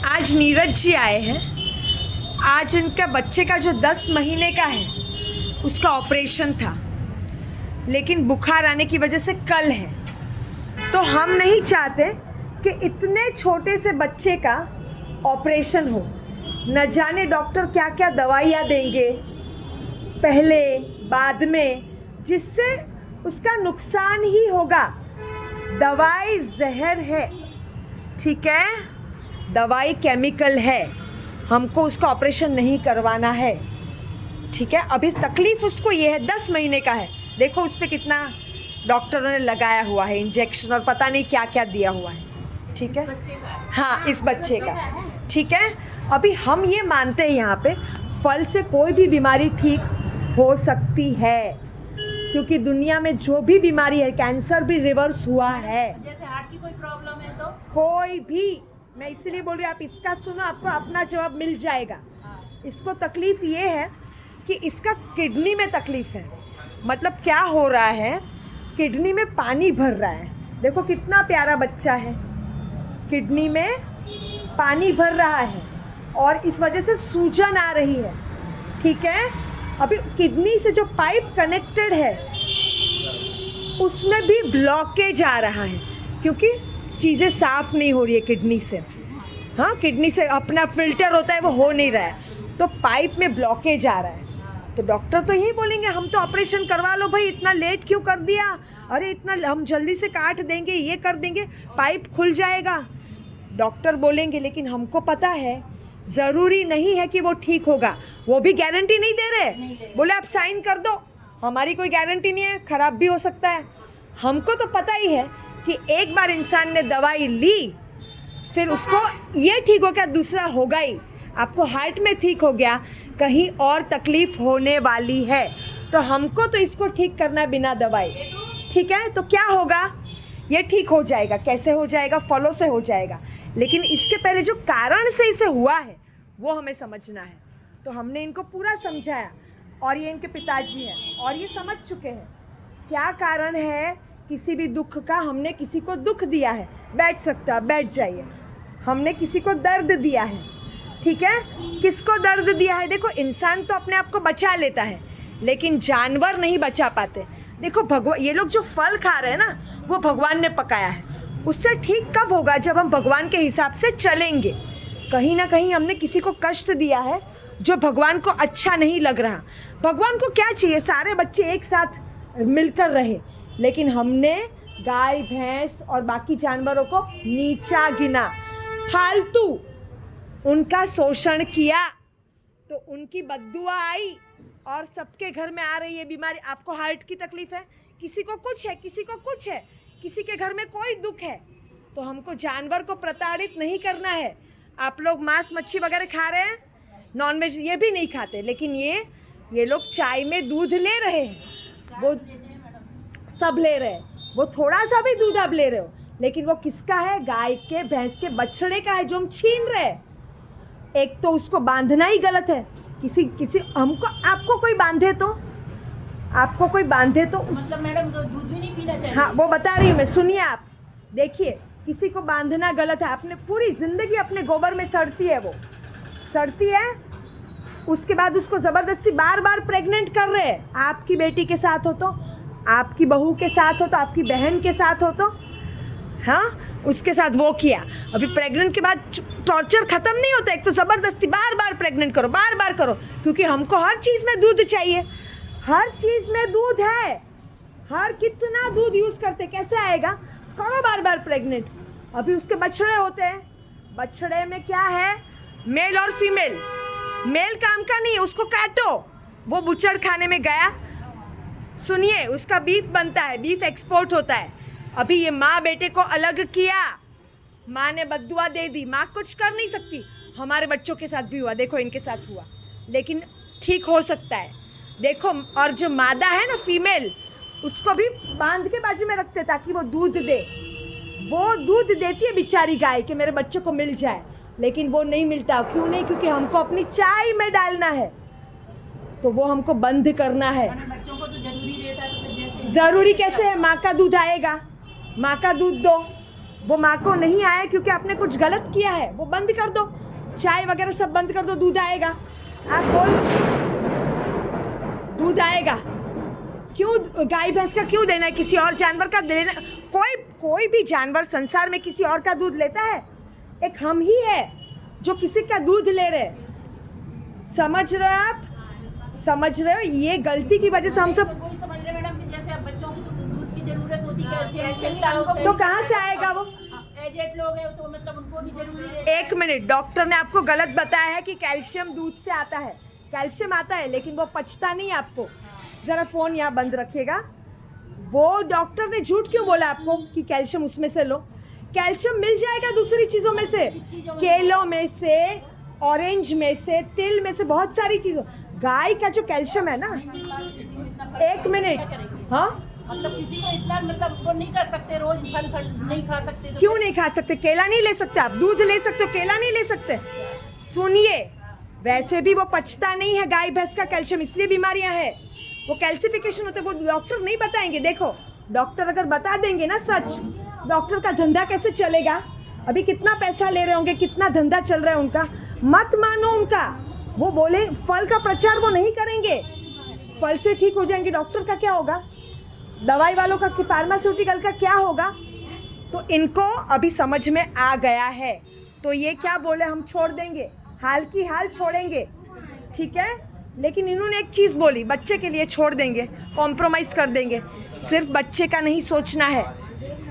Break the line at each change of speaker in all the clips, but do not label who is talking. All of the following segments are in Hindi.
आज नीरज जी आए हैं। आज इनका बच्चे का जो 10 महीने का है उसका ऑपरेशन था, लेकिन बुखार आने की वजह से कल है। तो हम नहीं चाहते कि इतने छोटे से बच्चे का ऑपरेशन हो। न जाने डॉक्टर क्या क्या दवाइयाँ देंगे पहले बाद में, जिससे उसका नुकसान ही होगा। दवाई जहर है, ठीक है, दवाई केमिकल है। हमको उसका ऑपरेशन नहीं करवाना है, ठीक है। अभी तकलीफ़ उसको ये है, 10 महीने का है। देखो उस पर कितना डॉक्टरों ने लगाया हुआ है इंजेक्शन और पता नहीं क्या क्या दिया हुआ है, ठीक है। हाँ, इस बच्चे का, ठीक है। अभी हम ये मानते हैं यहाँ पे फल से कोई भी बीमारी ठीक हो सकती है, क्योंकि दुनिया में जो भी बीमारी है, कैंसर भी रिवर्स हुआ है।
जैसे हार्ट की कोई प्रॉब्लम है तो
कोई भी, मैं इसलिए बोल रही हूँ, आप इसका सुनो, आपको अपना जवाब मिल जाएगा। इसको तकलीफ़ ये है कि इसका किडनी में तकलीफ़ है। मतलब क्या हो रहा है, किडनी में पानी भर रहा है। देखो कितना प्यारा बच्चा है, किडनी में पानी भर रहा है और इस वजह से सूजन आ रही है, ठीक है। अभी किडनी से जो पाइप कनेक्टेड है उसमें भी ब्लॉकेज आ रहा है, क्योंकि चीज़ें साफ़ नहीं हो रही है किडनी से। हाँ, किडनी से अपना फिल्टर होता है वो हो नहीं रहा है, तो पाइप में ब्लॉकेज आ रहा है। तो डॉक्टर तो यही बोलेंगे, हम तो ऑपरेशन करवा लो भाई, इतना लेट क्यों कर दिया, अरे इतना हम जल्दी से काट देंगे, ये कर देंगे, पाइप खुल जाएगा, डॉक्टर बोलेंगे। लेकिन हमको पता है ज़रूरी नहीं है कि वो ठीक होगा। वो भी गारंटी नहीं दे रहे, बोले आप साइन कर दो, हमारी कोई गारंटी नहीं है, ख़राब भी हो सकता है। हमको तो पता ही है कि एक बार इंसान ने दवाई ली फिर उसको ये ठीक हो गया, दूसरा होगा ही। आपको हार्ट में ठीक हो गया, कहीं और तकलीफ़ होने वाली है, तो हमको तो इसको ठीक करना है बिना दवाई, ठीक है। तो क्या होगा, ये ठीक हो जाएगा। कैसे हो जाएगा, फलों से हो जाएगा, लेकिन इसके पहले जो कारण से इसे हुआ है वो हमें समझना है। तो हमने इनको पूरा समझाया, और ये इनके पिताजी हैं और ये समझ चुके हैं क्या कारण है किसी भी दुख का। हमने किसी को दुख दिया है, बैठ सकता है, बैठ जाइए। हमने किसी को दर्द दिया है, ठीक है। किसको दर्द दिया है, देखो इंसान तो अपने आप को बचा लेता है, लेकिन जानवर नहीं बचा पाते। देखो भगवान, ये लोग जो फल खा रहे हैं ना, वो भगवान ने पकाया है। उससे ठीक कब होगा, जब हम भगवान के हिसाब से चलेंगे। कहीं ना कहीं हमने किसी को कष्ट दिया है जो भगवान को अच्छा नहीं लग रहा। भगवान को क्या चाहिए, सारे बच्चे एक साथ मिलकर रहे, लेकिन हमने गाय भैंस और बाकी जानवरों को नीचा गिना, फालतू उनका शोषण किया, तो उनकी बद्दुआ आई और सबके घर में आ रही है बीमारी। आपको हार्ट की तकलीफ़ है, किसी को कुछ है, किसी को कुछ है, किसी के घर में कोई दुख है। तो हमको जानवर को प्रताड़ित नहीं करना है। आप लोग मांस मच्छी वगैरह खा रहे हैं, नॉनवेज ये भी नहीं खाते, लेकिन ये लोग चाय में दूध ले रहे हैं, वो सब ले रहे हैं। वो थोड़ा सा भी दूध आप ले रहे हो, लेकिन वो किसका है, गाय के भैंस के बछड़े का है, जो हम छीन रहे हैं। एक तो उसको बांधना ही गलत है। किसी हमको, आपको कोई बांधे तो, आपको कोई बांधे तो
मतलब मैडम दूध भी नहीं पीना चाहिए।
हाँ, वो बता रही हूँ मैं, सुनिए आप। देखिए, किसी को बांधना गलत है। आपने पूरी ज़िंदगी अपने गोबर में सड़ती है, वो सड़ती है, उसके बाद उसको ज़बरदस्ती बार बार प्रेग्नेंट कर रहे हैं। आपकी बेटी के साथ हो तो, आपकी बहू के साथ हो तो, आपकी बहन के साथ हो तो, हाँ, उसके साथ वो किया। अभी प्रेग्नेंट के बाद टॉर्चर ख़त्म नहीं होता। एक तो ज़बरदस्ती बार बार प्रेग्नेंट करो, बार बार करो, क्योंकि हमको हर चीज़ में दूध चाहिए। हर चीज़ में दूध है, हर कितना दूध यूज़ करते, कैसे आएगा, करो बार बार प्रेग्नेंट। अभी उसके बछड़े होते हैं, बछड़े में क्या है, मेल और फीमेल। मेल काम का नहीं है, उसको काटो। वो बुचड़ खाने में गया, सुनिए, उसका बीफ बनता है, बीफ एक्सपोर्ट होता है। अभी ये माँ बेटे को अलग किया, माँ ने बद्दुआ दे दी, माँ कुछ कर नहीं सकती। हमारे बच्चों के साथ भी हुआ, देखो इनके साथ हुआ, लेकिन ठीक हो सकता है। देखो, और जो मादा है ना, फीमेल, उसको भी बांध के बाजू में रखते ताकि वो दूध दे। वो दूध देती है बेचारी गाय कि मेरे बच्चों को मिल जाए, लेकिन वो नहीं मिलता। क्यों नहीं, क्योंकि हमको अपनी चाय में डालना है, तो वो हमको बंद करना है।
बच्चों को तो जरूरी देता है, तो जैसे
ज़रूरी कैसे है, माँ का दूध आएगा, माँ का दूध दो, वो माँ को नहीं आया क्योंकि आपने कुछ गलत किया है, वो बंद कर दो, चाय वगैरह सब बंद कर दो, दूध आएगा। आप बोल दूध आएगा, क्यों गाय भैंस का क्यों देना है, किसी और जानवर का देना? कोई भी जानवर संसार में किसी और का दूध लेता है? एक हम ही है जो किसी का दूध ले रहे हैं। समझ रहे हो आप? समझ रहे हो? ये गलती की वजह से हम सब
वही समझ रहे मैडम कि जैसे अब बच्चों की तो दूध की जरूरत होती है,
तो कहाँ से आएगा वो?
एजेड लोग हैं तो मतलब उनको भी जरूरी है।
एक मिनट, डॉक्टर ने आपको गलत बताया है कि कैल्शियम दूध से आता है। कैल्शियम आता है लेकिन वो पचता नहीं आपको। ज़रा फ़ोन यहाँ बंद रखिएगा। वो डॉक्टर ने झूठ क्यों बोला आपको कि कैल्शियम उसमें से लो? कैल्शियम मिल जाएगा दूसरी चीज़ों में से, केलों में से, ऑरेंज में से, तिल में से, बहुत सारी चीज़ों। गाय का जो कैल्शियम है ना, एक मिनट, हाँ
मतलब किसी को इतना मतलब वो नहीं कर सकते, रोज फल नहीं खा सकते तो
क्यों नहीं खा सकते? केला नहीं ले सकते आप? दूध ले सकते हो, केला नहीं ले सकते? सुनिए, वैसे भी वो पचता नहीं है गाय भैंस का कैल्शियम, इसलिए बीमारियां हैं। वो कैल्सिफिकेशन होते हैं, वो डॉक्टर नहीं बताएंगे। देखो, डॉक्टर अगर बता देंगे ना सच, डॉक्टर का धंधा कैसे चलेगा? अभी कितना पैसा ले रहे होंगे, कितना धंधा चल रहा है उनका। मत मानो उनका। वो बोले फल का प्रचार वो नहीं करेंगे, फल से ठीक हो जाएंगे। डॉक्टर का क्या होगा? दवाई वालों का, फार्मास्यूटिकल का क्या होगा? तो इनको अभी समझ में आ गया है, तो ये क्या बोले, हम छोड़ देंगे, हाल की हाल छोड़ेंगे, ठीक है। लेकिन इन्होंने एक चीज़ बोली, बच्चे के लिए छोड़ देंगे, कॉम्प्रोमाइज़ कर देंगे। सिर्फ बच्चे का नहीं सोचना है,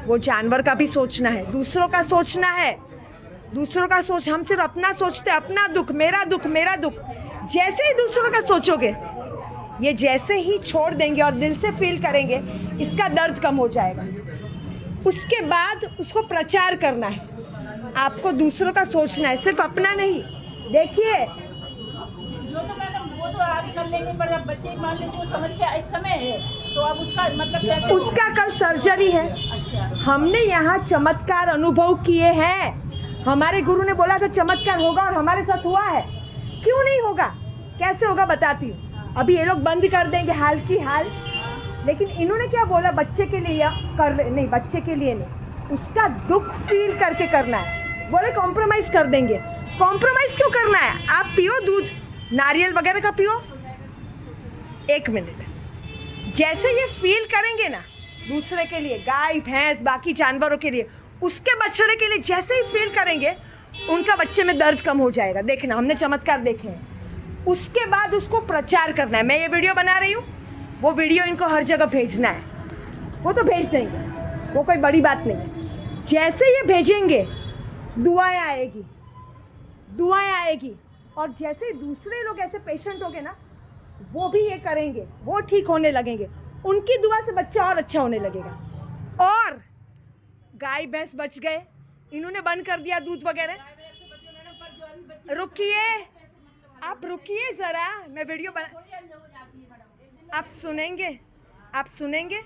वो जानवर का भी सोचना है, दूसरों का सोचना है, दूसरों का सोच। हम सिर्फ अपना सोचते, अपना दुख, मेरा दुख, मेरा दुख। जैसे ही दूसरों का सोचोगे, ये जैसे ही छोड़ देंगे और दिल से फील करेंगे, इसका दर्द कम हो जाएगा। उसके बाद उसको प्रचार करना है, आपको दूसरों का सोचना है, सिर्फ अपना नहीं। देखिए,
जो तो मैडम वो तो आगे कर लेंगे, पर अब बच्चे मान लीजिए वो समस्या इस समय है तो अब उसका मतलब कैसे?
उसका कल सर्जरी है।
अच्छा,
हमने यहाँ चमत्कार अनुभव किए हैं। हमारे गुरु ने बोला था चमत्कार होगा, और हमारे साथ हुआ है। क्यों नहीं होगा? कैसे होगा बताती हूँ। अभी ये लोग बंद कर देंगे हाल की हाल, लेकिन इन्होंने क्या बोला, बच्चे के लिए या कर नहीं, बच्चे के लिए नहीं, उसका दुख फील करके करना है। बोले कॉम्प्रोमाइज़ कर देंगे। कॉम्प्रोमाइज़ क्यों करना है? आप पियो दूध, नारियल वगैरह का पियो। एक मिनट, जैसे ये फील करेंगे ना दूसरे के लिए, गाय भैंस बाकी जानवरों के लिए, उसके बछड़े के लिए जैसे ही फील करेंगे, उनका बच्चे में दर्द कम हो जाएगा। देखना, हमने चमत्कार देखे हैं। उसके बाद उसको प्रचार करना है। मैं ये वीडियो बना रही हूँ, वो वीडियो इनको हर जगह भेजना है, वो तो भेज देंगे, वो कोई बड़ी बात नहीं है। जैसे ये भेजेंगे, दुआएं आएगी, दुआएं आएगी। और जैसे दूसरे लोग ऐसे पेशेंट होंगे ना, वो भी ये करेंगे, वो ठीक होने लगेंगे। उनकी दुआ से बच्चा और अच्छा होने लगेगा। और गाय भैंस बच गए, इन्होंने बंद कर दिया दूध वगैरह। रुकिए, आप रुकिए ज़रा, मैं वीडियो बना, आप सुनेंगे, आप सुनेंगे।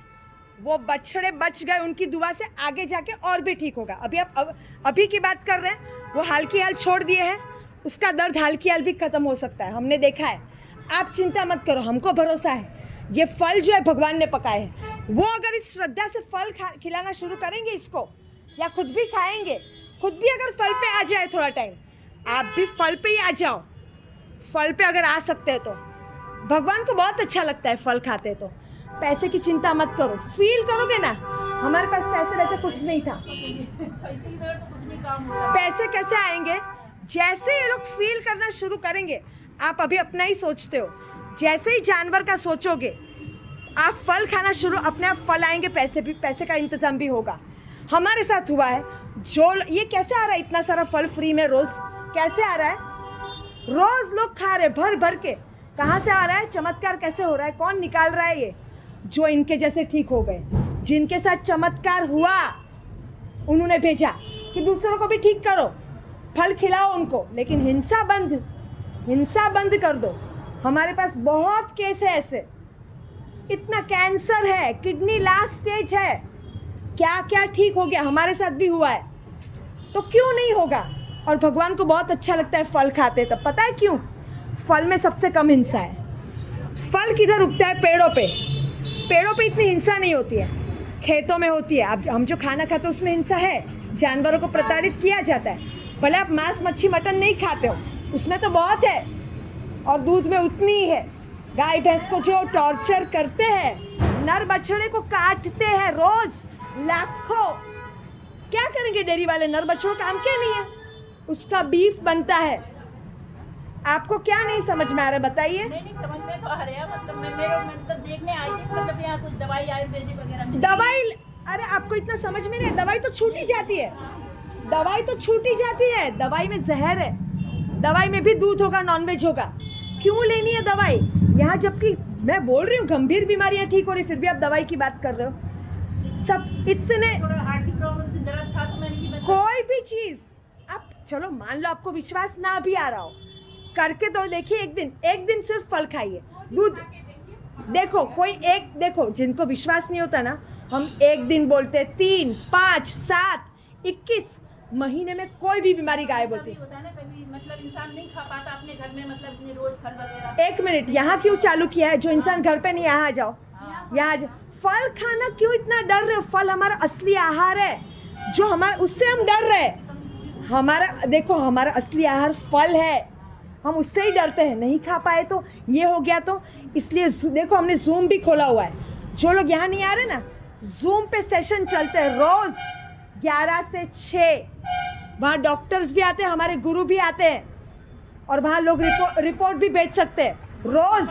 वो बछड़े बच गए, उनकी दुआ से आगे जाके और भी ठीक होगा। अभी आप अभी की बात कर रहे हैं, वो हाल की हाल छोड़ दिए हैं, उसका दर्द हाल की हाल भी ख़त्म हो सकता है, हमने देखा है। आप चिंता मत करो, हमको भरोसा है। ये फल जो है भगवान ने पकाए हैं, वो अगर इस श्रद्धा से फल खिलाना शुरू करेंगे इसको, या खुद भी खाएंगे, खुद भी अगर फल पे आ जाए थोड़ा टाइम, आप भी फल पे ही आ जाओ। फल पे अगर आ सकते हैं तो भगवान को बहुत अच्छा लगता है फल खाते हैं। तो पैसे की चिंता मत करो, फील करोगे ना। हमारे पास पैसे वैसे कुछ नहीं था,
पैसे की वजह तो कुछ नहीं काम होगा।
पैसे कैसे आएंगे? जैसे ये लोग फील करना शुरू करेंगे, आप अभी अपना ही सोचते हो, जैसे ही जानवर का सोचोगे, आप फल खाना शुरू, अपने आप फल आएंगे, पैसे का इंतज़ाम भी होगा। हमारे साथ हुआ है। जो ये कैसे आ रहा है इतना सारा फल फ्री में रोज़? कैसे आ रहा है? रोज़ लोग खा रहे भर भर के। कहाँ से आ रहा है? चमत्कार कैसे हो रहा है? कौन निकाल रहा है ये? जो इनके जैसे ठीक हो गए, जिनके साथ चमत्कार हुआ, उन्होंने भेजा कि दूसरों को भी ठीक करो, फल खिलाओ उनको, लेकिन हिंसा बंद कर दो। हमारे पास बहुत केस है ऐसे। इतना कैंसर है, किडनी लास्ट स्टेज है, क्या क्या ठीक हो गया, हमारे साथ भी हुआ है। तो क्यों नहीं होगा? और भगवान को बहुत अच्छा लगता है फल खाते। तब पता है क्यों? फल में सबसे कम हिंसा है। फल किधर उगता है? पेड़ों पे। पेड़ों पे इतनी हिंसा नहीं होती है, खेतों में होती है। अब हम जो खाना खाते हैं उसमें हिंसा है, जानवरों को प्रताड़ित किया जाता है। भले आप मांस मच्छी मटन नहीं खाते हो, उसमें तो बहुत है और दूध में उतनी ही है। गाय भैंस को जो टॉर्चर करते हैं, नर बछड़े को काटते हैं रोज लाखों, क्या करेंगे डेयरी वाले? नर बछड़ों काम क्या नहीं है, उसका बीफ बनता है। आपको क्या नहीं समझ में आ रहा है बताइए?
नहीं समझ में तो आ रहा है। मतलब मैं मतलब देखने आई थी, मतलब यहाँ कुछ दवाई आयुर्वेदिक वगैरह मिलती है।
दवाई, अरे आपको इतना समझ में नहीं है, दवाई तो छूटी जाती है, दवाई तो छूटी जाती है। दवाई में जहर है, दवाई में भी दूध होगा, नॉनवेज होगा। क्यों लेनी है दवाई यहाँ? जबकि मैं बोल रही हूँ गंभीर बीमारियां ठीक हो रही, फिर भी आप दवाई की बात कर रहे हो। सब इतने
थोड़ा हार्ट की प्रॉब्लम से दर्द था तो मैंने की बता।
कोई भी चीज आप चलो मान लो आपको विश्वास ना भी आ रहा हो, करके तो देखिए। एक दिन सिर्फ फल खाइए, दूध देखो। कोई एक देखो, जिनको विश्वास नहीं होता ना, हम एक दिन बोलते 3, 5, 7, 21 महीने में कोई भी बीमारी गायब होती।
होता है ना कभी, मतलब इंसान नहीं खा पाता अपने घर में, मतलब इतने रोज फल वगैरह।
एक मिनट, यहाँ क्यों चालू किया है? जो इंसान घर पे नहीं, यहाँ आ जाओ, यहाँ आ जाओ। फल खाना क्यों इतना डर रहे हो? फल हमारा असली आहार है, जो हमारा, उससे हम डर रहे हैं। हमारा देखो, हमारा असली आहार फल है, हम उससे ही डरते हैं। नहीं खा पाए तो ये हो गया, तो इसलिए देखो हमने जूम भी खोला हुआ है। जो लोग यहाँ नहीं आ रहे ना, जूम पे सेशन चलते हैं रोज 11 से 6। वहाँ डॉक्टर्स भी आते हैं, हमारे गुरु भी आते हैं, और वहाँ लोग रिपोर्ट भी भेज सकते हैं रोज।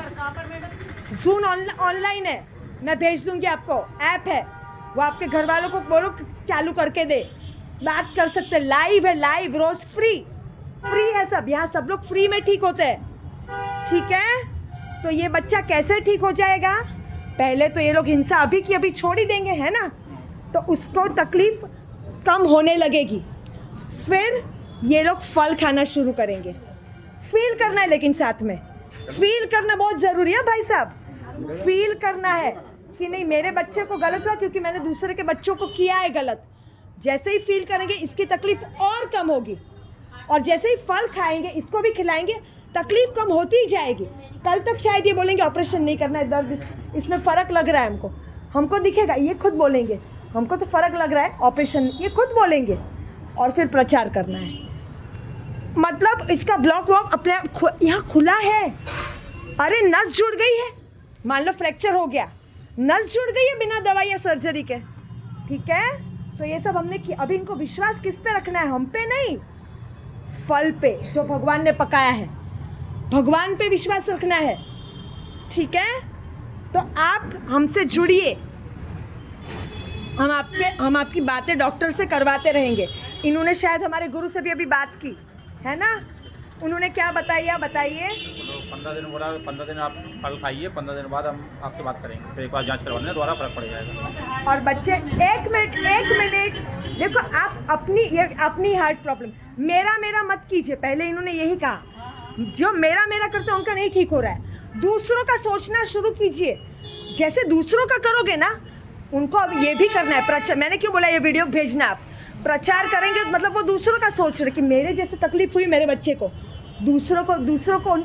जूम ऑनलाइन है, मैं भेज दूंगी आपको, ऐप है, वो आपके घर वालों को बोलो चालू करके दे, बात कर सकते हैं। लाइव है, लाइव रोज फ्री है सब। यहाँ सब लोग फ्री में ठीक होते हैं, ठीक है? तो ये बच्चा कैसे ठीक हो जाएगा? पहले तो ये लोग हिंसा अभी की अभी छोड़ ही देंगे, है ना? तो उसको तकलीफ कम होने लगेगी, फिर ये लोग फल खाना शुरू करेंगे। फील करना है, लेकिन साथ में फील करना बहुत ज़रूरी है भाई साहब। फील करना है कि नहीं, मेरे बच्चे को गलत हुआ क्योंकि मैंने दूसरे के बच्चों को किया है गलत। जैसे ही फील करेंगे, इसकी तकलीफ और कम होगी, और जैसे ही फल खाएंगे, इसको भी खिलाएंगे, तकलीफ कम होती ही जाएगी। कल तक शायद ये बोलेंगे ऑपरेशन नहीं करना है, दर्द इसमें फ़र्क लग रहा है हमको दिखेगा, ये खुद बोलेंगे हमको तो फ़र्क लग रहा है, ऑपरेशन, ये खुद बोलेंगे। और फिर प्रचार करना है, मतलब इसका ब्लॉक वॉक अपने यहाँ खुला है। अरे नस जुड़ गई है, मान लो फ्रैक्चर हो गया, नस जुड़ गई है बिना दवाई या सर्जरी के, ठीक है? तो ये सब हमने किया। अभी इनको विश्वास किस पे रखना है? हम पे नहीं, फल पे जो भगवान ने पकाया है, भगवान पे विश्वास रखना है, ठीक है? तो आप हमसे जुड़िए, हम आपकी बातें डॉक्टर से करवाते रहेंगे। इन्होंने शायद हमारे गुरु से भी अभी बात की है ना, उन्होंने क्या बताया बताइए?
15 दिन बोला, 15 दिन आप फल खाइए, 15 दिन बाद हम आपसे बात करेंगे, फिर एक बार जांच करवाने दोबारा फर्क पड़ जाएगा।
और बच्चे एक मिनट देखो, आप अपनी हार्ट प्रॉब्लम मेरा मत कीजिए। पहले इन्होंने यही कहा, जो मेरा करते हैं उनका नहीं ठीक हो रहा है, दूसरों का सोचना शुरू कीजिए। जैसे दूसरों का करोगे ना, उनको अब ये भी करना है प्रचार। मैंने क्यों बोला ये वीडियो भेजना, आप प्रचार करेंगे मतलब वो दूसरों का सोच रहे कि मेरे जैसे तकलीफ हुई मेरे बच्चे को, दूसरों को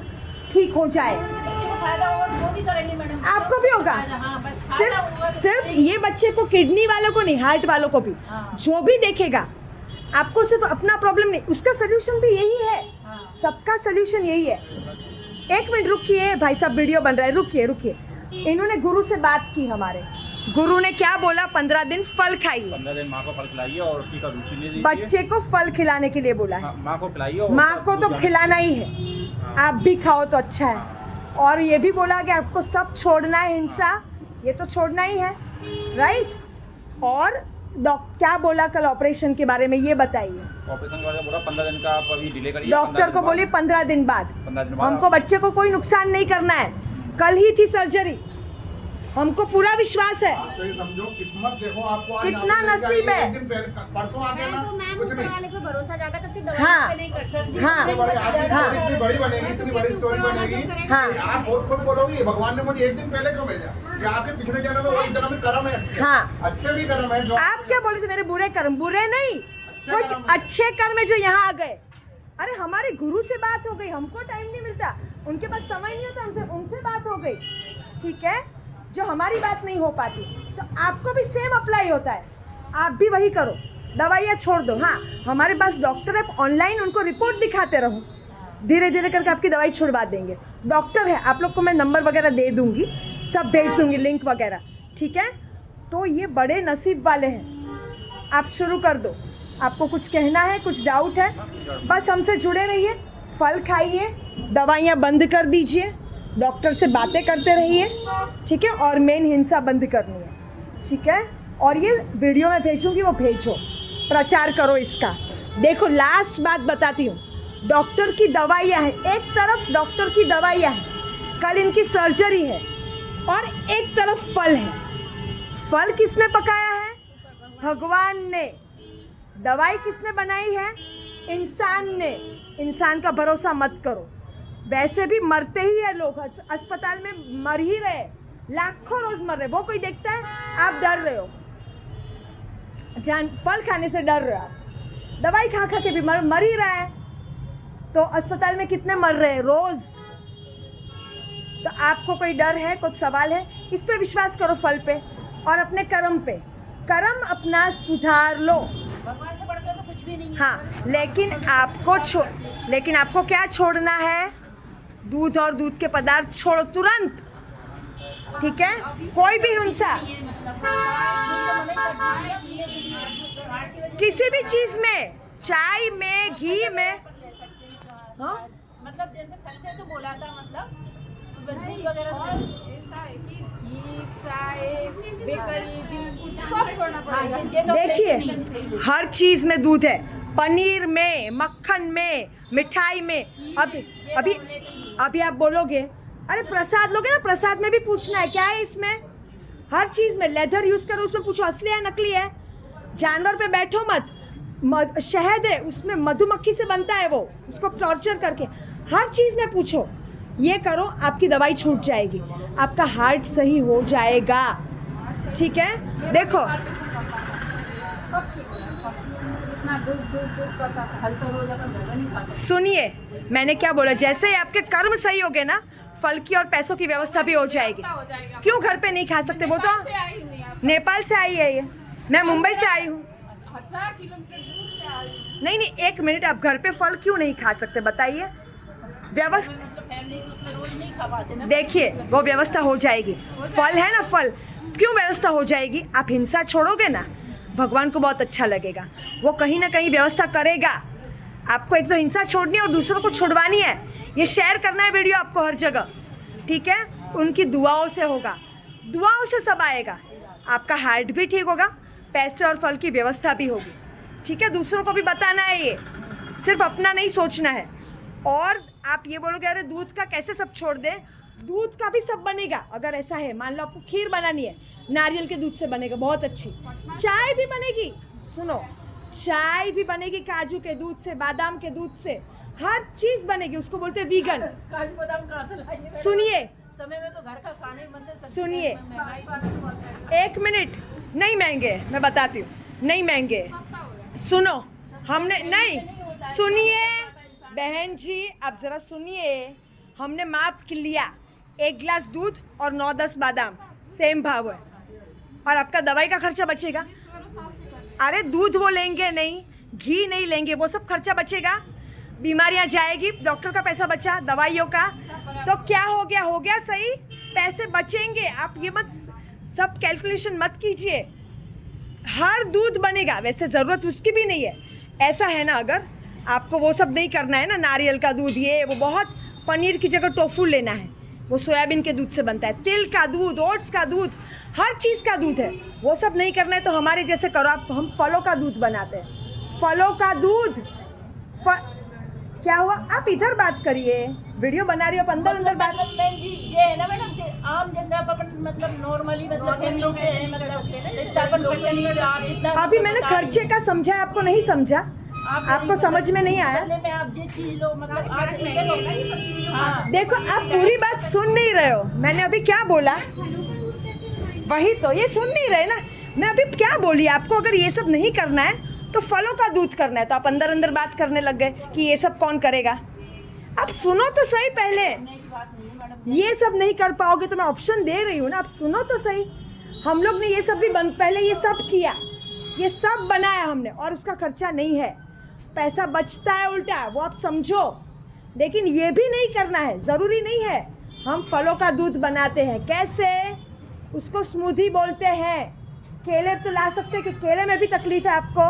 ठीक हो जाए।
फायदा होगा वो भी करेंगे मैडम,
आपको भी होगा।
हाँ, बस फायदा होगा तो
सिर्फ ये बच्चे को, किडनी वालों को नहीं, हार्ट वालों को भी, जो भी देखेगा आपको, सिर्फ अपना प्रॉब्लम नहीं, उसका सोल्यूशन भी यही है। सबका सोल्यूशन यही है। एक मिनट रुकिए भाई साहब, वीडियो बन रहा है, रुकिए। इन्होंने गुरु से बात की, हमारे गुरु ने क्या बोला? 15 दिन फल खाइए,
15 दिन माँ को फल खिलाइए और उसकी का रूटीन दीजिए।
बच्चे को फल खिलाने के लिए बोला है।
माँ को खिलाइए और
माँ को तो खिलाना ही है, आप भी खाओ तो अच्छा है। और ये भी बोला कि आपको सब छोड़ना है, हिंसा ये तो छोड़ना ही है, राइट? और क्या बोला कल ऑपरेशन के बारे में, ये बताइए।
ऑपरेशन के बारे में बोला 15 दिन का आप अभी डिले करिए,
डॉक्टर को बोलिए 15 दिन बाद। हमको बच्चे को कोई नुकसान नहीं करना है, कल ही थी सर्जरी, हमको पूरा विश्वास है।
तो ये समझो किस्मत, देखो आपको आज
कितना नसीब है।
एक दिन पहले परसों आ गया ना, कुछ नहीं।
वाले पे भरोसा ज्यादा करती,
हाँ,
दवाई पे नहीं कर सकती।
हाँ,
इतनी बड़ी आपकी
हाँ।
स्टोरी इतनी बड़ी बनेगी, इतनी बड़ी स्टोरी बनेगी।
हाँ।
आप खुद बोलोगी भगवान ने मुझे एक दिन पहले क्यों भेजा, कि आपके पिछले जन्म में वही जन्म में कर्म है अच्छे।
हाँ।
अच्छे भी कर्म है।
आप क्या बोले थे? मेरे बुरे कर्म, बुरे नहीं, कुछ अच्छे कर्म है जो यहाँ आ गए। अरे हमारे गुरु से बात हो गई, हमको टाइम नहीं मिलता, उनके पास समय नहीं होता, हमसे उनसे बात हो गई, ठीक है? जो हमारी बात नहीं हो पाती, तो आपको भी सेम अप्लाई होता है, आप भी वही करो। दवाइयाँ छोड़ दो। हाँ, हमारे पास डॉक्टर है, ऑनलाइन उनको रिपोर्ट दिखाते रहो, धीरे धीरे करके आपकी दवाई छुड़वा देंगे। डॉक्टर है, आप लोग को मैं नंबर वगैरह दे दूँगी, सब भेज दूँगी, लिंक वगैरह, ठीक है। तो ये बड़े नसीब वाले हैं। आप शुरू कर दो। आपको कुछ कहना है, कुछ डाउट है, बस हमसे जुड़े रहिए, फल खाइए, दवाइयाँ बंद कर दीजिए, डॉक्टर से बातें करते रहिए, ठीक है। और मेन हिंसा बंद करनी है, ठीक है। और ये वीडियो में भेजूँगी, वो भेजो, प्रचार करो इसका। देखो लास्ट बात बताती हूँ, डॉक्टर की दवाइयाँ हैं, एक तरफ डॉक्टर की दवाइयाँ हैं, कल इनकी सर्जरी है, और एक तरफ फल है। फल किसने पकाया है? भगवान ने। दवाई किसने बनाई है? इंसान ने। इंसान का भरोसा मत करो, वैसे भी मरते ही है लोग, अस्पताल में मर ही रहे, लाखों रोज मर रहे, वो कोई देखता है? आप डर रहे हो, जान फल खाने से डर रहे हो आप, दवाई खा खा के भी मर ही रहा है। तो अस्पताल में कितने मर रहे हैं रोज? तो आपको कोई डर है, कुछ सवाल है? इस पे विश्वास करो, फल पे और अपने कर्म पे। कर्म अपना सुधार लो।
भगवान से बढ़कर तो कुछ भी नहीं है।
हाँ, लेकिन आपको क्या छोड़ना है? दूध और दूध के पदार्थ छोड़ो तुरंत, ठीक है। कोई भी हिंसा किसी भी चीज में, चाय में, घी में, हाँ
मतलब जैसे खरीदे तो बोला था, मतलब दूध वगैरह
घी, चाय, बेकरी, बिस्कुट सब छोड़ना पड़ेगा।
देखिए हर चीज में दूध है, पनीर में, मक्खन में, मिठाई में। अभी आप बोलोगे अरे प्रसाद लोगे ना, प्रसाद में भी पूछना है क्या है इसमें। हर चीज में लेदर यूज करो, उसमें पूछो असली है नकली है। जानवर पे बैठो मत, शहद है उसमें, मधुमक्खी से बनता है वो, उसको टॉर्चर करके। हर चीज में पूछो, ये करो, आपकी दवाई छूट जाएगी, आपका हार्ट सही हो जाएगा, ठीक है। देखो सुनिए, मैंने क्या बोला, जैसे ही आपके कर्म सही हो गए ना, फल की और पैसों की व्यवस्था भी हो जाएगी। क्यों घर पे नहीं खा सकते? वो तो नेपाल से आई है, ये मैं मुंबई से आई हूँ।
1000 किलोमीटर दूर से आई हूँ।
नहीं, एक मिनट, आप घर पे फल क्यों नहीं खा सकते बताइए? व्यवस्था देखिए, वो व्यवस्था हो जाएगी। फल है ना, फल क्यों व्यवस्था हो जाएगी? आप हिंसा छोड़ोगे ना, भगवान को बहुत अच्छा लगेगा, वो कहीं ना कहीं व्यवस्था करेगा। आपको एक तो हिंसा छोड़नी है और दूसरों को छुड़वानी है। ये शेयर करना है वीडियो आपको हर जगह, ठीक है। उनकी दुआओं से होगा, दुआओं से सब आएगा, आपका हार्ट भी ठीक होगा, पैसे और फल की व्यवस्था भी होगी, ठीक है। दूसरों को भी बताना है, ये सिर्फ अपना नहीं सोचना है। और आप ये बोलोगे अरे दूध का कैसे सब छोड़ दे? दूध का भी सब बनेगा। अगर ऐसा है, मान लो आपको खीर बनानी है, नारियल के दूध से बनेगा, बहुत अच्छी। चाय भी बनेगी, सुनो, चाय भी बनेगी काजू के दूध से, बादाम के दूध से, हर चीज बनेगी, उसको बोलते हैं वीगन।
काजू बादाम कहाँ से लाएंगे?
सुनिए,
समय में तो घर का खाने बनते सब।
सुनिए,
महंगाई
एक मिनट, नहीं महंगे, मैं बताती हूँ, नहीं महंगे। सुनो, हमने नहीं, सुनिए बहन जी, आप जरा सुनिए, हमने माप लिया, 1 गिलास दूध और 9-10 बादाम, सेम भाव है, और आपका दवाई का खर्चा बचेगा। अरे दूध वो लेंगे नहीं, घी नहीं लेंगे, वो सब खर्चा बचेगा, बीमारियां जाएगी, डॉक्टर का पैसा बचा, दवाइयों का, तो क्या हो गया सही, पैसे बचेंगे। आप ये मत सब कैलकुलेशन मत कीजिए, हर दूध बनेगा, वैसे ज़रूरत उसकी भी नहीं है। ऐसा है ना, अगर आपको वो सब नहीं करना है ना, नारियल का दूध, ये वो, बहुत पनीर की जगह टोफू लेना है, वो सोयाबीन के दूध से बनता है, तिल का दूध, ओट्स का दूध, हर चीज़ का दूध है, वो सब नहीं करना है तो हमारे जैसे करो आप। हम फलों का दूध बनाते हैं, फलों का दूध। क्या हुआ? आप इधर बात करिए, वीडियो बना रही हो, अंदर बात।
मैम जी ये है ना मैडम, कि आम जनता अपन मतलब नॉर्मली मतलब फैमिली से है, मतलब इतना अपन खर्चा नहीं कर, आप इतना
अभी मैंने खर्चे का समझा, आपको नहीं समझा, आपको समझ में नहीं आया।
में आप ये चीज लो, मतलब आज हाँ,
देखो आप पूरी बात सुन नहीं रहे हो, मैंने अभी क्या बोला वही तो, ये सुन नहीं रहे ना, मैं अभी क्या बोली आपको। अगर ये सब नहीं करना है तो फलों का दूध करना है, तो आप अंदर बात करने लग गए कि ये सब कौन करेगा। आप सुनो तो सही पहले, ये सब नहीं कर पाओगे तो मैं ऑप्शन दे रही हूँ ना, आप सुनो तो सही। हम लोग ने ये सब भी बंद, पहले ये सब किया, ये सब बनाया हमने और उसका खर्चा नहीं है, पैसा बचता है उल्टा, वो आप समझो। लेकिन ये भी नहीं करना है, ज़रूरी नहीं है। हम फलों का दूध बनाते हैं, कैसे? उसको स्मूदी बोलते हैं। केले तो ला सकते हैं कि केले में भी तकलीफ है आपको,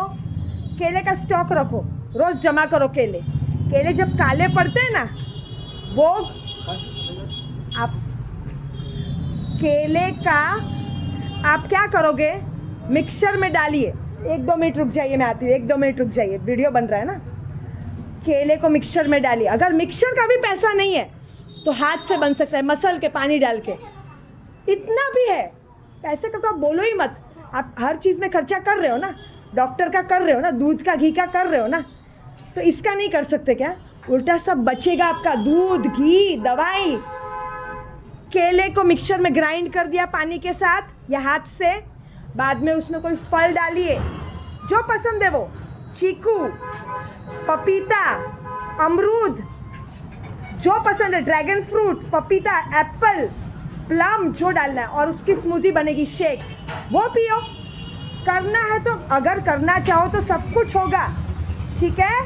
केले का स्टॉक रखो, रोज़ जमा करो केले। केले जब काले पड़ते हैं ना, वो आप केले का आप क्या करोगे, मिक्सचर में डालिए। 1-2 मिनट रुक जाइए, मैं आती हूँ, 1-2 मिनट रुक जाइए, वीडियो बन रहा है ना। केले को मिक्सचर में डालिए। अगर मिक्सचर का भी पैसा नहीं है तो हाथ से बन सकता है, मसल के, पानी डाल के। इतना भी है, पैसे का तो आप बोलो ही मत। आप हर चीज़ में खर्चा कर रहे हो ना, डॉक्टर का कर रहे हो ना, दूध का घी का कर रहे हो ना, तो इसका नहीं कर सकते क्या? उल्टा सब बचेगा आपका, दूध, घी, दवाई। केले को मिक्सचर में ग्राइंड कर दिया पानी के साथ या हाथ से, बाद में उसमें कोई फल डालिए जो पसंद है वो, चीकू, पपीता, अमरूद, जो पसंद है, ड्रैगन फ्रूट, पपीता, एप्पल, प्लम, जो डालना है, और उसकी स्मूदी बनेगी, शेक, वो पियो। करना है तो, अगर करना चाहो तो सब कुछ होगा, ठीक है?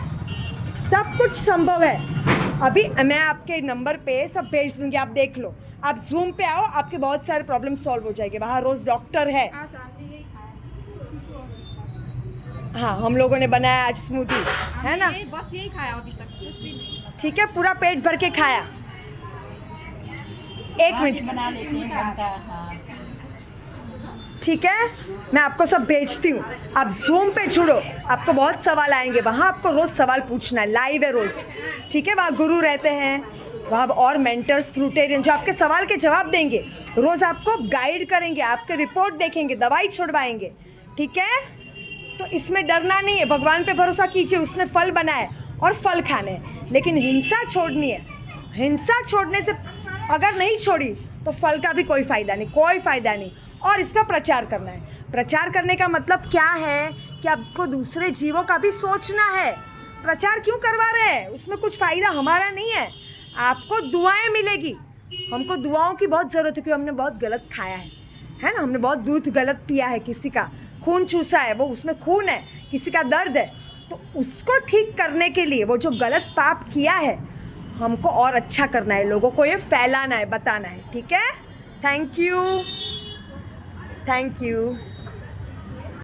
सब कुछ संभव है। अभी मैं आपके नंबर पे सब भेज दूंगी, आप देख लो। आप जूम पे आओ, आपके बहुत सारे प्रॉब्लम सॉल्व हो जाएंगे। वहाँ रोज़ डॉक्टर है।
आज हमने यही खाया, चीकू और उसका।
हाँ, हम लोगों ने बनाया आज स्मूदी, है ना?
बस यही खाया अभी तक, कुछ भी नहीं।
ठीक है, पूरा पेट भर के खाया। एक मिनट,
बना लेते हैं घर का, हाँ।
ठीक है, मैं आपको सब भेजती हूँ। आप जूम पे जुड़ो, आपको बहुत सवाल आएंगे। वहाँ आपको रोज़ सवाल पूछना है, लाइव है रोज़, ठीक है? वहाँ गुरु रहते हैं, वहाँ और मेंटर्स, फ्रूटेरियन, जो आपके सवाल के जवाब देंगे, रोज़ आपको गाइड करेंगे, आपके रिपोर्ट देखेंगे, दवाई छुड़वाएंगे, ठीक है? तो इसमें डरना नहीं है, भगवान पे भरोसा कीजिए, उसने फल बनाए और फल खाने हैं। लेकिन हिंसा छोड़नी है। हिंसा छोड़ने से, अगर नहीं छोड़ी तो फल का भी कोई फ़ायदा नहीं, कोई फ़ायदा नहीं। और इसका प्रचार करना है। प्रचार करने का मतलब क्या है कि आपको दूसरे जीवों का भी सोचना है। प्रचार क्यों करवा रहे हैं? उसमें कुछ फ़ायदा हमारा नहीं है, आपको दुआएं मिलेगी। हमको दुआओं की बहुत ज़रूरत है, क्योंकि हमने बहुत गलत खाया है ना? हमने बहुत दूध गलत पिया है, किसी का खून चूसा है, वो उसमें खून है, किसी का दर्द है, तो उसको ठीक करने के लिए वो जो गलत पाप किया है, हमको और अच्छा करना है, लोगों को ये फैलाना है, बताना है, ठीक है? Thank you, thank you.